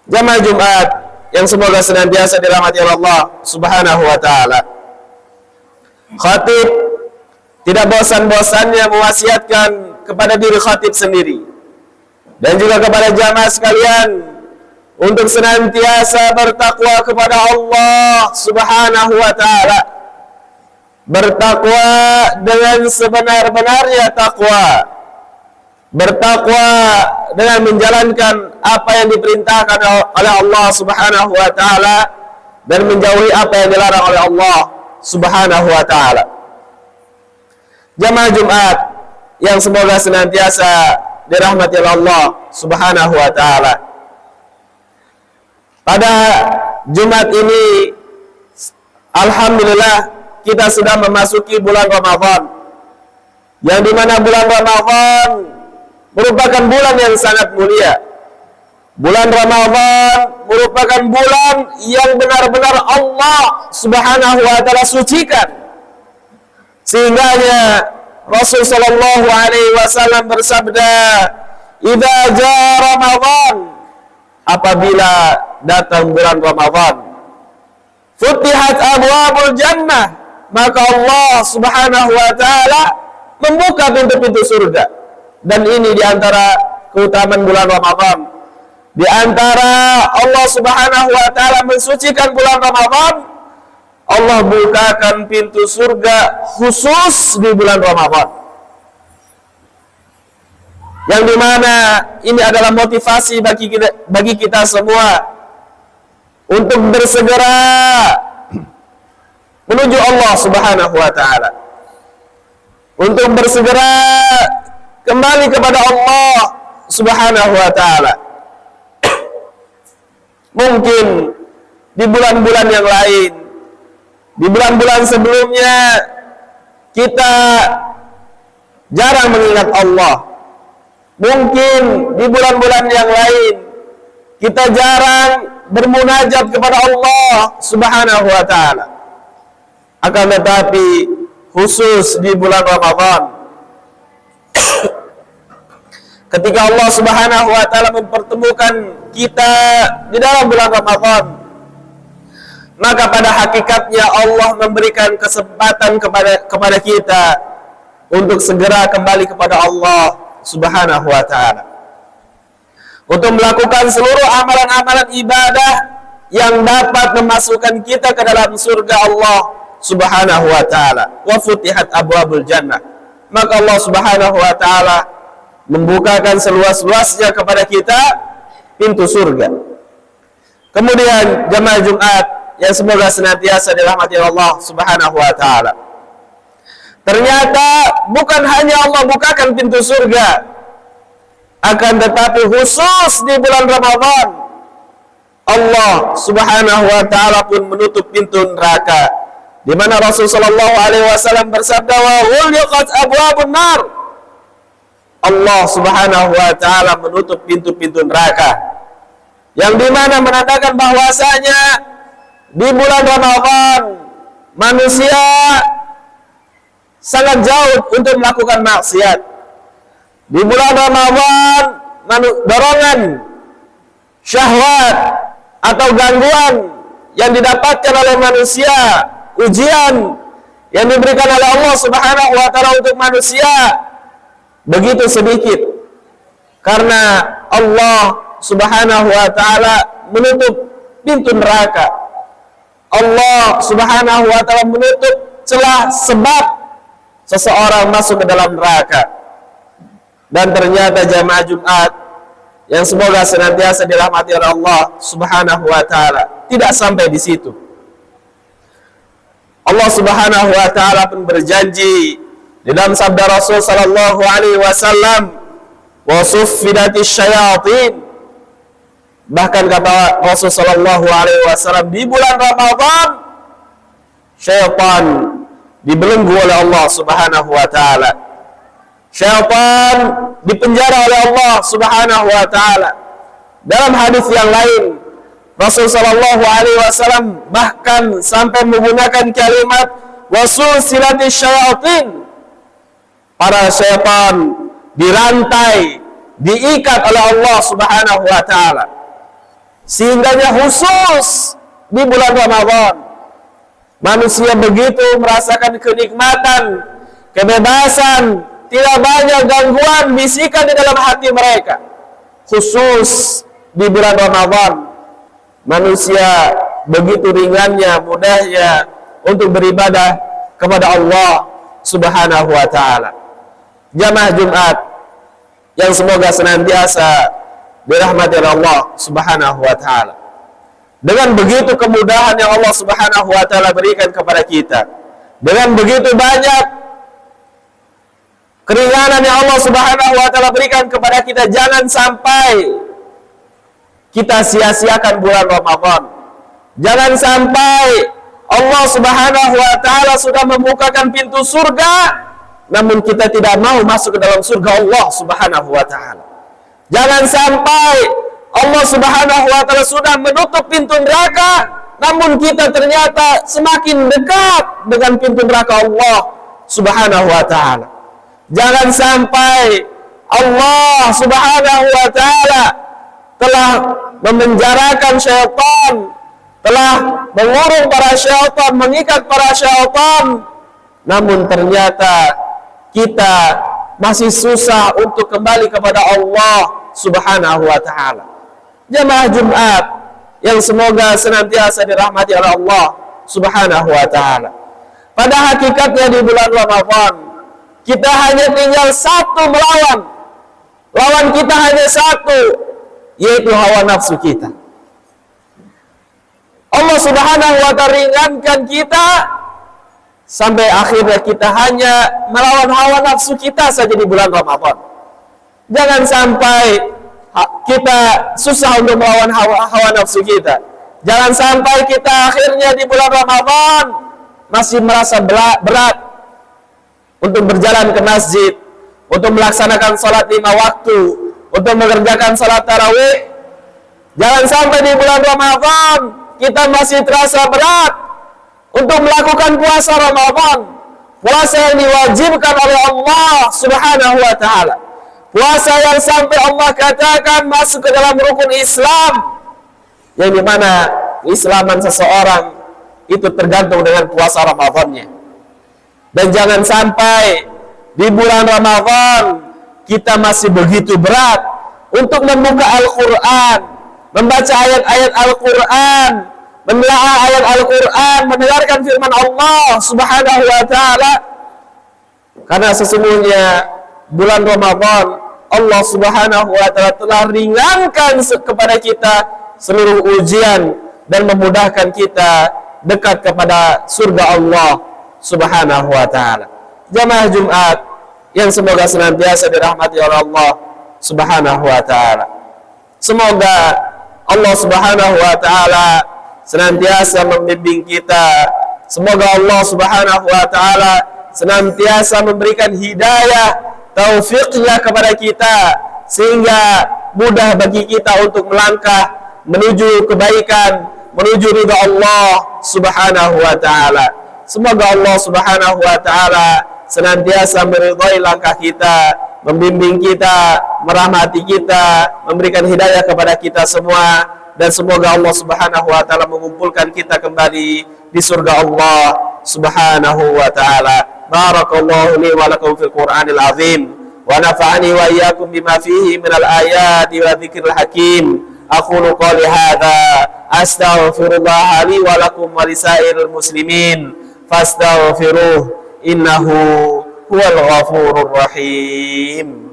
Jamaah Jumat yang semoga senantiasa dirahmati Allah Subhanahu wa taala. Khatib tidak bosan-bosannya mewasiatkan kepada diri khatib sendiri dan juga kepada jamaah sekalian untuk senantiasa bertakwa kepada Allah Subhanahu wa taala. Bertakwa dengan sebenar-benarnya takwa. Bertakwa dengan menjalankan apa yang diperintahkan oleh Allah Subhanahu wa taala dan menjauhi apa yang dilarang oleh Allah Subhanahu wa taala. Jamaah Jumat yang semoga senantiasa dirahmati oleh Allah Subhanahu wa taala. Pada Jumat ini alhamdulillah kita sudah memasuki bulan Ramadan, yang dimana bulan Ramadan merupakan bulan yang sangat mulia. Bulan Ramadan merupakan bulan yang benar-benar Allah Subhanahu wa taala sucikan. Sehingganya Rasul sallallahu alaihi wasallam bersabda, "Idza jaa Ramadan," apabila datang bulan Ramadan, "futihat abwabul jannah," maka Allah Subhanahu wa taala membuka pintu-pintu surga. Dan ini diantara keutamaan bulan Ramadan. Di antara Allah Subhanahu wa taala mensucikan bulan Ramadan, Allah bukakan pintu surga khusus di bulan Ramadan. Yang dimana ini adalah motivasi bagi kita semua untuk bersegera menuju Allah Subhanahu wa taala. Untuk bersegera kembali kepada Allah Subhanahu wa taala. Mungkin di bulan-bulan yang lain, di bulan-bulan sebelumnya kita jarang mengingat Allah. Mungkin di bulan-bulan yang lain kita jarang bermunajat kepada Allah Subhanahu wa taala. Akan tetapi khusus di bulan Ramadan, ketika Allah Subhanahu wa taala mempertemukan kita di dalam bulan Ramadan, maka pada hakikatnya Allah memberikan kesempatan kepada kita untuk segera kembali kepada Allah Subhanahu wa taala, untuk melakukan seluruh amalan-amalan ibadah yang dapat memasukkan kita ke dalam surga Allah Subhanahu wa taala. Wa futihat abwabul jannah, maka Allah Subhanahu wa taala membukakan seluas-luasnya kepada kita pintu surga. Kemudian jamaah Jumat yang semoga senantiasa dirahmati Allah Subhanahu wa taala, ternyata bukan hanya Allah bukakan pintu surga, akan tetapi khusus di bulan Ramadan Allah Subhanahu wa taala pun menutup pintu neraka, di mana Rasul sallallahu alaihi wasallam bersabda, "Wa ghulqat abwabun nar." Allah Subhanahu wa taala menutup pintu-pintu neraka, yang dimana menandakan bahwasanya di bulan Ramadan manusia sangat jauh untuk melakukan maksiat. Di bulan Ramadan dorongan syahwat atau gangguan yang didapatkan oleh manusia, ujian yang diberikan oleh Allah Subhanahu wa taala untuk manusia begitu sedikit, karena Allah Subhanahu wa taala menutup pintu neraka. Allah Subhanahu wa taala menutup celah sebab seseorang masuk ke dalam neraka. Dan ternyata jamaah Jumat yang semoga senantiasa dirahmati oleh Allah Subhanahu wa taala tidak sampai di situ. Allah Subhanahu wa taala pun berjanji di dalam sabda Rasul sallallahu alaihi wasallam, "Wa suffidatis syayatin." Bahkan kata Rasul sallallahu alaihi wasallam, di bulan Ramadan syaitan dibelenggu oleh Allah Subhanahu wa taala. Syaitan dipenjara oleh Allah Subhanahu wa taala. Dalam hadis yang lain, Rasul sallallahu alaihi wasallam bahkan sampai menggunakan kalimat wasulsilatis syayatin. Para syaitan dirantai, diikat oleh Allah Subhanahu wa taala. sehingganya khusus di bulan Ramadan manusia begitu merasakan kenikmatan, kebebasan, tidak banyak gangguan bisikan di dalam hati mereka. Khusus di bulan Ramadan manusia begitu ringannya, mudahnya untuk beribadah kepada Allah Subhanahu wa ta'ala. Jamaah Jumat yang semoga senantiasa dirahmati Allah Subhanahu wa ta'ala, dengan begitu kemudahan yang Allah Subhanahu wa ta'ala berikan kepada kita, dengan begitu banyak keringanan yang Allah Subhanahu wa ta'ala berikan kepada kita, jangan sampai kita sia-siakan bulan Ramadan. Jangan sampai Allah Subhanahu wa ta'ala sudah membukakan pintu surga, namun kita tidak mau masuk ke dalam surga Allah Subhanahu wa ta'ala. Jangan sampai Allah Subhanahu wa ta'ala sudah menutup pintu neraka, namun kita ternyata semakin dekat dengan pintu neraka Allah Subhanahu wa ta'ala. Jangan sampai Allah Subhanahu wa ta'ala telah memenjarakan syaitan, telah mengurung para syaitan, mengikat para syaitan, namun ternyata kita masih susah untuk kembali kepada Allah Subhanahu wa ta'ala. Jamaah Jumat yang semoga senantiasa dirahmati oleh Allah Subhanahu wa ta'ala, pada hakikatnya di bulan Ramadan kita hanya tinggal satu melawan. Lawan kita hanya satu, yaitu hawa nafsu kita. Allah Subhanahu wa ta'ala ringankan kita sampai akhirnya kita hanya melawan hawa nafsu kita saja di bulan Ramadan. Jangan sampai kita susah untuk melawan hawa nafsu kita. Jangan sampai kita akhirnya di bulan Ramadan masih merasa berat untuk berjalan ke masjid, untuk melaksanakan salat 5 waktu, untuk mengerjakan salat tarawih. Jangan sampai di bulan Ramadan kita masih terasa berat untuk melakukan puasa Ramadan, puasa yang diwajibkan oleh Allah Subhanahu wa ta'ala, puasa yang sampai Allah katakan masuk ke dalam rukun Islam, yang dimana keislaman seseorang itu tergantung dengan puasa Ramadannya. Dan jangan sampai di bulan Ramadan kita masih begitu berat untuk membuka Al-Quran, membaca ayat-ayat Al-Quran, menelaah ayat Al-Quran, mendengarkan firman Allah Subhanahu wa ta'ala. Karena sesungguhnya bulan Ramadan Allah Subhanahu wa ta'ala telah ringankan kepada kita seluruh ujian dan memudahkan kita dekat kepada surga Allah Subhanahu wa ta'ala. Jamaah Jumat yang semoga senantiasa dirahmati oleh Allah Subhanahu wa ta'ala, semoga Allah Subhanahu wa ta'ala senantiasa membimbing kita. Semoga Allah Subhanahu wa ta'ala senantiasa memberikan hidayah, taufiknya kepada kita, sehingga mudah bagi kita untuk melangkah menuju kebaikan, menuju ridha Allah Subhanahu wa ta'ala. Semoga Allah Subhanahu wa ta'ala senantiasa meridhai langkah kita, membimbing kita, merahmati kita, memberikan hidayah kepada kita semua. Dan semoga Allah Subhanahu wa ta'ala mengumpulkan kita kembali di surga Allah Subhanahu wa ta'ala. Barakallahu li wa lakum fil Qur'anil azim, wa nafa'ani wa iyyakum bima fihi minal ayati wa dzikril hakim. Aqulu qali hadza astaghfirullah li wa lakum wa lisairil muslimin fastaghfiruh innahu huwal ghafurur rahim.